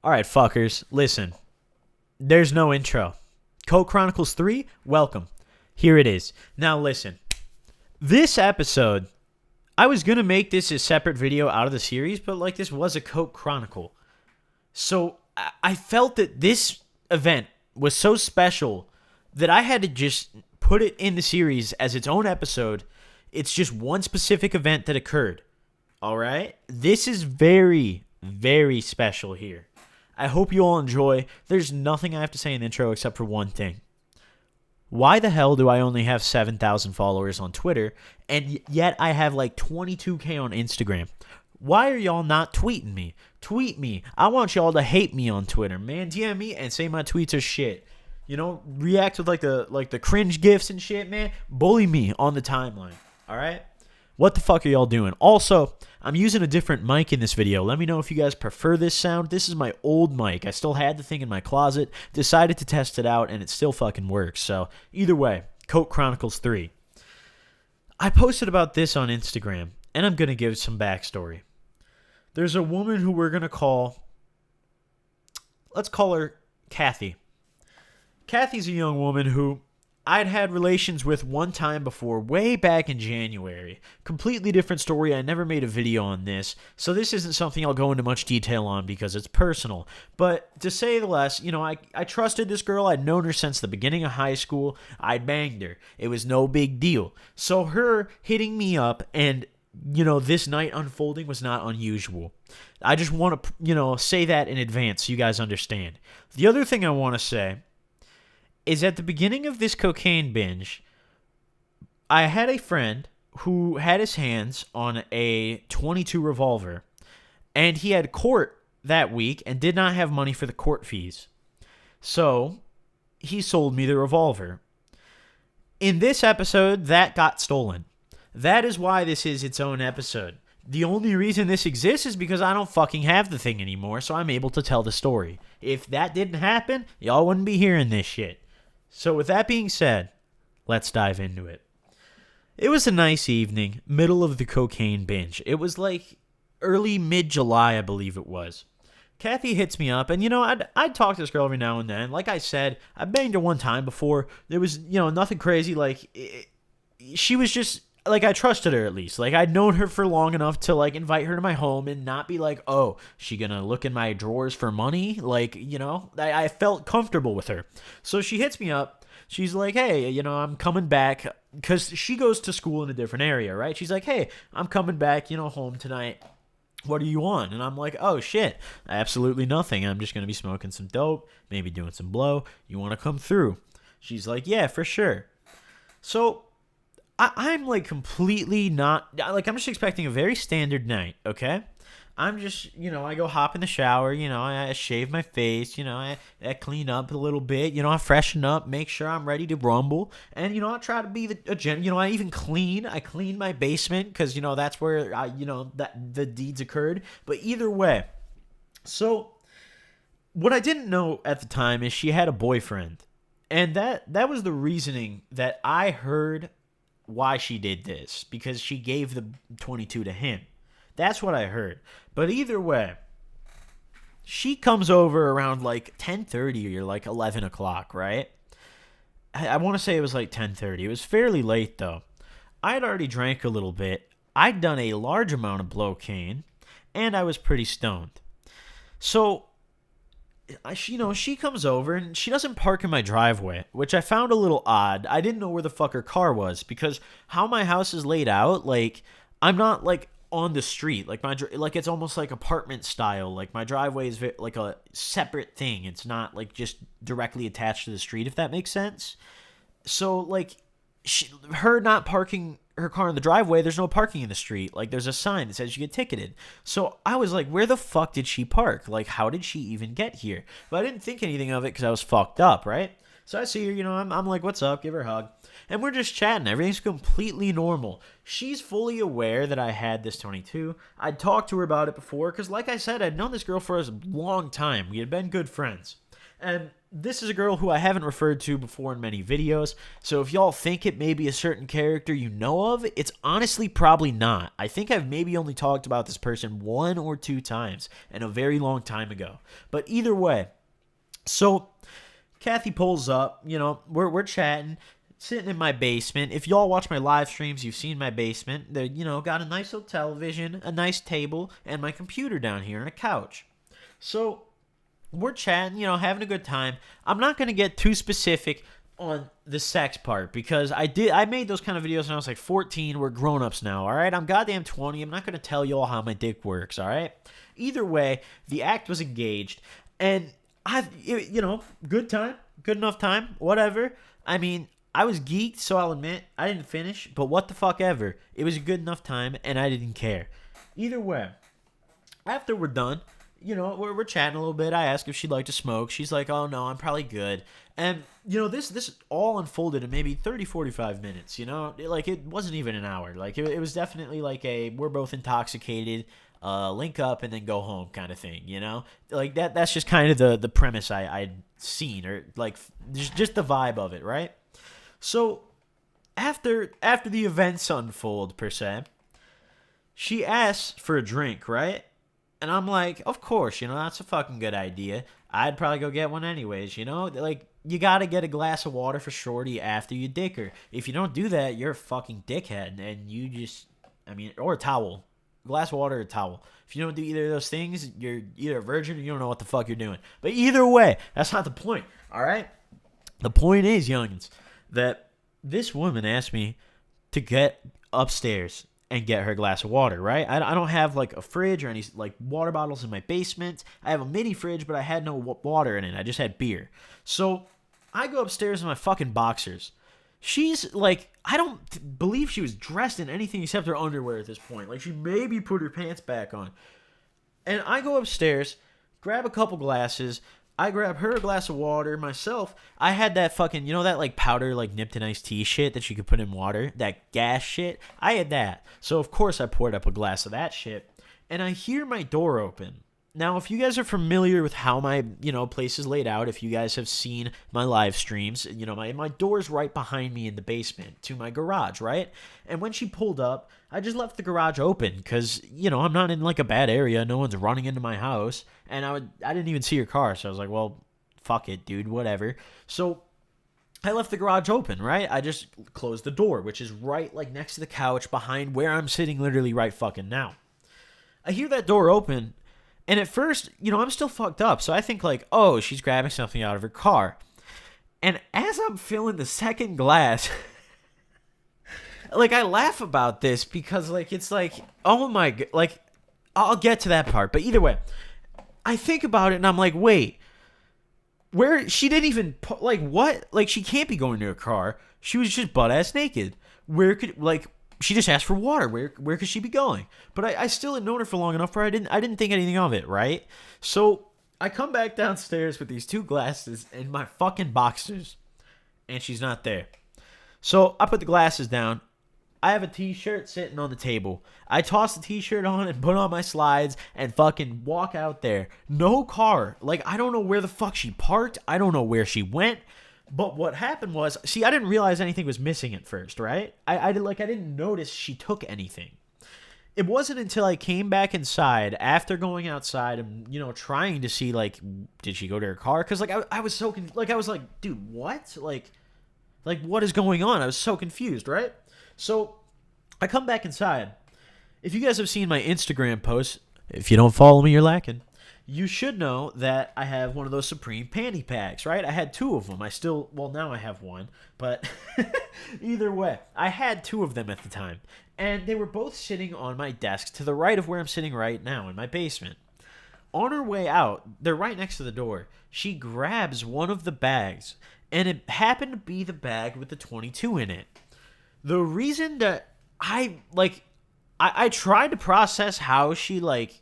All right, fuckers, listen. There's no intro. Code Chronicles 3, welcome. Here it is. Now listen. This episode, I was going to make this a separate video out of the series, but like this was a Code Chronicle. So I felt that this event was so special that I had to just put it in the series as its own episode. It's just one specific event that occurred. All right? This is very, very special here. I hope you all enjoy. There's nothing I have to say in the intro except for one thing. Why the hell do I only have 7,000 followers on Twitter, and yet I have like 22K on Instagram? Why are y'all not tweeting me? Tweet me. I want y'all to hate me on Twitter, man. DM me and say my tweets are shit. You know, react with like the cringe gifs and shit, man. Bully me on the timeline. All right? What the fuck are y'all doing? Also, I'm using a different mic in this video. Let me know if you guys prefer this sound. This is my old mic. I still had the thing in my closet. Decided to test it out, and it still fucking works. So, either way, Code Chronicles 3. I posted about this on Instagram, and I'm going to give some backstory. There's a woman who we're going to call... Let's call her Kathy. Kathy's a young woman who I'd had relations with one time before, way back in January. Completely different story. I never made a video on this, so this isn't something I'll go into much detail on because it's personal. But to say the less, you know, I trusted this girl. I'd known her since the beginning of high school. I'd banged her. It was no big deal. So her hitting me up and, you know, this night unfolding was not unusual. I just want to, you know, say that in advance so you guys understand. The other thing I want to say is at the beginning of this cocaine binge, I had a friend who had his hands on a .22 revolver, and he had court that week and did not have money for the court fees. So he sold me the revolver. In this episode, that got stolen. That is why this is its own episode. The only reason this exists is because I don't fucking have the thing anymore, so I'm able to tell the story. If that didn't happen, y'all wouldn't be hearing this shit. So with that being said, let's dive into it. It was a nice evening, middle of the cocaine binge. It was like early mid-July, I believe it was. Kathy hits me up, and you know, I'd talk to this girl every now and then. Like I said, I banged her one time before. There was, you know, nothing crazy. Like, she was just, like, I trusted her at least. Like, I'd known her for long enough to, like, invite her to my home and not be like, oh, she gonna look in my drawers for money? Like, you know, I felt comfortable with her. So she hits me up. She's like, hey, you know, I'm coming back. Because she goes to school in a different area, right? She's like, hey, I'm coming back, you know, home tonight. What do you want? And I'm like, oh, shit, absolutely nothing. I'm just going to be smoking some dope, maybe doing some blow. You want to come through? She's like, yeah, for sure. So I'm like completely not, like, I'm just expecting a very standard night, okay? I'm just, you know, I go hop in the shower, you know, I shave my face, you know, I clean up a little bit, you know, I freshen up, make sure I'm ready to rumble, and, you know, I try to be you know, I even clean my basement, because, you know, that's where, you know, that the deeds occurred, but either way, so, what I didn't know at the time is she had a boyfriend, and that was the reasoning that I heard why she did this, because she gave the .22 to him. That's what I heard. But either way, she comes over around like 10:30 or like 11 o'clock, right? I want to say it was like 10:30. It was fairly late, though. I had already drank a little bit. I'd done a large amount of blow-cane, and I was pretty stoned. So, you know, she comes over, and she doesn't park in my driveway, which I found a little odd. I didn't know where the fuck her car was, because how my house is laid out, like, I'm not, like, on the street, like it's almost like apartment style. Like my driveway is like a separate thing. It's not like just directly attached to the street, if that makes sense. So like her not parking her car in the driveway, there's no parking in the street. Like there's a sign that says you get ticketed. So I was like, where the fuck did she park? Like how did she even get here? But I didn't think anything of it because I was fucked up, right? So I see her, you know, I'm like, what's up? Give her a hug. And we're just chatting. Everything's completely normal. She's fully aware that I had this .22. I'd talked to her about it before because, like I said, I'd known this girl for a long time. We had been good friends. And this is a girl who I haven't referred to before in many videos, so if y'all think it may be a certain character you know of, it's honestly probably not. I think I've maybe only talked about this person 1 or 2 times, and a very long time ago. But either way, so Kathy pulls up, we're chatting, sitting in my basement. If y'all watch my live streams, you've seen my basement. They, got a nice little television, a nice table, and my computer down here and a couch. So we're chatting, having a good time. I'm not going to get too specific on the sex part because I made those kind of videos when I was like 14. We're grown-ups now, all right? I'm goddamn 20. I'm not going to tell y'all how my dick works, all right? Either way, the act was engaged, and good time, good enough time, whatever. I mean, I was geeked, so I'll admit I didn't finish, but what the fuck ever. It was a good enough time, and I didn't care. Either way, after we're done, we're chatting a little bit. I asked if she'd like to smoke. She's like, oh, no, I'm probably good. And, this all unfolded in maybe 30, 45 minutes, it wasn't even an hour. Like, it was definitely like we're both intoxicated, link up and then go home kind of thing, Like, that's just kind of the premise I'd seen, or, like, just the vibe of it, right? So, after the events unfold, per se, she asks for a drink, right? And I'm like, of course, that's a fucking good idea. I'd probably go get one anyways, Like, you gotta get a glass of water for shorty after you dick her. If you don't do that, you're a fucking dickhead. And you just, or a towel. Glass of water or a towel. If you don't do either of those things, you're either a virgin or you don't know what the fuck you're doing. But either way, that's not the point, all right? The point is, youngins, that this woman asked me to get upstairs and get her a glass of water, right? I don't have, like, a fridge or any, like, water bottles in my basement. I have a mini fridge, but I had no water in it. I just had beer. So I go upstairs in my fucking boxers. She's, like, I don't believe she was dressed in anything except her underwear at this point. Like, she maybe put her pants back on. And I go upstairs, grab a couple glasses. I grab her a glass of water. Myself, I had that fucking, that, like, powder, like, Nipton iced tea shit that you could put in water. That gas shit. I had that. So, of course, I poured up a glass of that shit. And I hear my door open. Now, if you guys are familiar with how my, place is laid out, if you guys have seen my live streams, my door's right behind me in the basement to my garage, right? And when she pulled up, I just left the garage open because, I'm not in, like, a bad area. No one's running into my house. And I didn't even see her car, so I was like, well, fuck it, dude, whatever. So I left the garage open, right? I just closed the door, which is right, like, next to the couch behind where I'm sitting literally right fucking now. I hear that door open. And at first, I'm still fucked up. So I think, like, oh, she's grabbing something out of her car. And as I'm filling the second glass, like, I laugh about this because, like, it's like, oh my God, like, I'll get to that part. But either way, I think about it and I'm like, wait, where, she didn't even, like, what? Like, she can't be going to her car. She was just butt-ass naked. Where could, like, she just asked for water. Where could she be going? But I still had known her for long enough where I didn't think anything of it, right? So I come back downstairs with these 2 glasses and my fucking boxers, and she's not there. So I put the glasses down. I have a t-shirt sitting on the table. I toss the t-shirt on and put on my slides and fucking walk out there. No car. Like, I don't know where the fuck she parked. I don't know where she went. But what happened was, see, I didn't realize anything was missing at first, right? I didn't notice she took anything. It wasn't until I came back inside after going outside and, trying to see, like, did she go to her car? Because, like, I was so, I was like, dude, what? Like, what is going on? I was so confused, right? So I come back inside. If you guys have seen my Instagram posts, if you don't follow me, you're lacking. You should know that I have one of those Supreme panty packs, right? I had 2 of them. Now I have 1. But either way, I had 2 of them at the time. And they were both sitting on my desk to the right of where I'm sitting right now in my basement. On her way out, they're right next to the door. She grabs one of the bags, and it happened to be the bag with the 22 in it. The reason that I tried to process how she, like,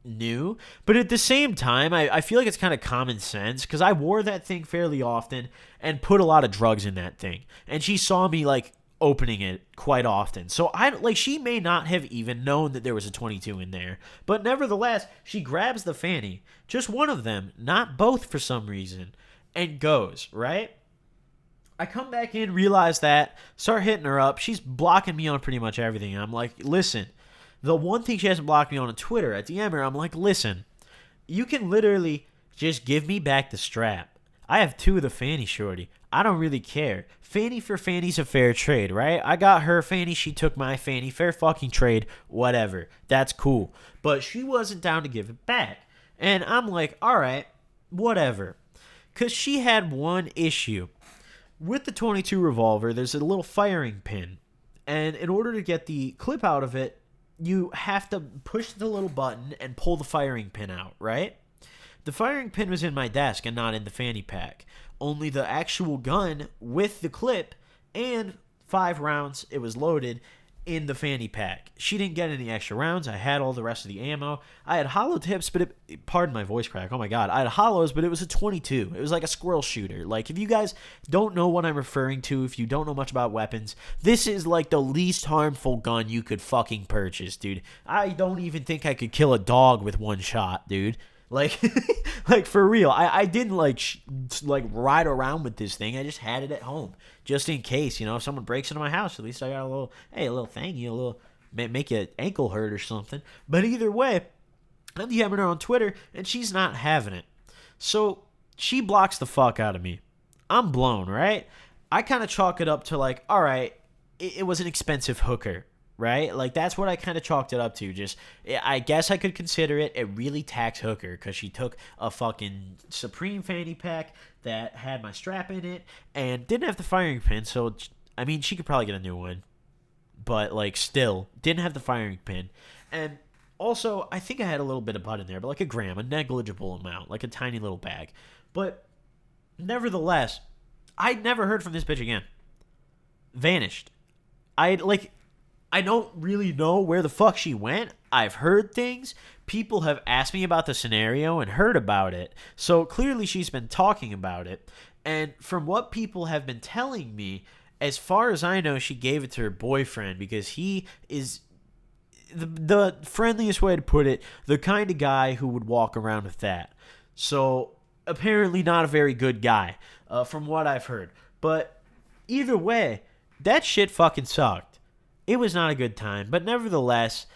knew, but at the same time, I feel like it's kind of common sense because I wore that thing fairly often and put a lot of drugs in that thing. And she saw me, like, opening it quite often. So she may not have even known that there was a 22 in there. But nevertheless, she grabs the fanny, just one of them, not both for some reason, and goes, right? I come back in, realize that, start hitting her up. She's blocking me on pretty much everything. I'm like, listen, the one thing she hasn't blocked me on Twitter, I DM her, I'm like, listen, you can literally just give me back the strap. I have 2 of the fanny, shorty. I don't really care. Fanny for fanny's a fair trade, right? I got her fanny, she took my fanny. Fair fucking trade, whatever. That's cool. But she wasn't down to give it back. And I'm like, all right, whatever. Because she had one issue. With the 22 revolver, there's a little firing pin. And in order to get the clip out of it, you have to push the little button and pull the firing pin out, right? The firing pin was in my desk and not in the fanny pack. Only the actual gun with the clip and 5 rounds, it was loaded, in the fanny pack. She didn't get any extra rounds. I had all the rest of the ammo. I had hollow tips, but pardon my voice crack. Oh my god. I had hollows, but it was a 22. It was like a squirrel shooter. Like, if you guys don't know what I'm referring to, if you don't know much about weapons, this is like the least harmful gun you could fucking purchase, dude. I don't even think I could kill a dog with one shot, dude. Like, like for real. I didn't like ride around with this thing. I just had it at home just in case, if someone breaks into my house. At least I got a little thingy, a little make your ankle hurt or something. But either way, I'm DMing her on Twitter and she's not having it. So she blocks the fuck out of me. I'm blown, right? I kind of chalk it up to like, all right, it was an expensive hooker. Right? Like, that's what I kind of chalked it up to. Just, I guess I could consider it a really tax hooker because she took a fucking Supreme fanny pack that had my strap in it and didn't have the firing pin. So, I mean, she could probably get a new one. But, like, still, didn't have the firing pin. And also, I think I had a little bit of butt in there, but like a gram, a negligible amount, like a tiny little bag. But, nevertheless, I never heard from this bitch again. Vanished. I don't really know where the fuck she went. I've heard things. People have asked me about the scenario and heard about it. So clearly she's been talking about it. And from what people have been telling me, as far as I know, she gave it to her boyfriend because he is, the friendliest way to put it, the kind of guy who would walk around with that. So apparently not a very good guy, from what I've heard. But either way, that shit fucking sucked. It was not a good time, but nevertheless,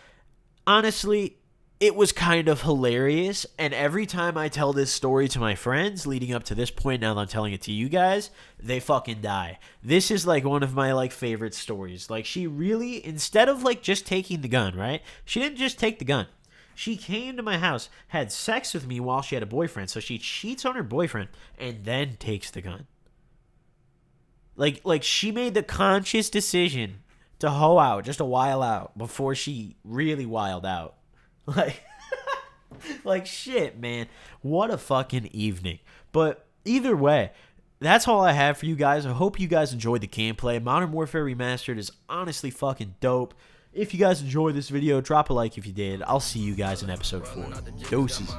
honestly, it was kind of hilarious, and every time I tell this story to my friends leading up to this point, now that I'm telling it to you guys, they fucking die. This is like one of my like favorite stories. Like, she really, instead of like just taking the gun, right? She didn't just take the gun. She came to my house, had sex with me while she had a boyfriend, so she cheats on her boyfriend and then takes the gun. Like she made the conscious decision to hoe out just a while out before she really wild out. Like shit, man. What a fucking evening. But either way, that's all I have for you guys. I hope you guys enjoyed the gameplay. Modern Warfare Remastered is honestly fucking dope. If you guys enjoyed this video, drop a like if you did. I'll see you guys in episode 4. Doses.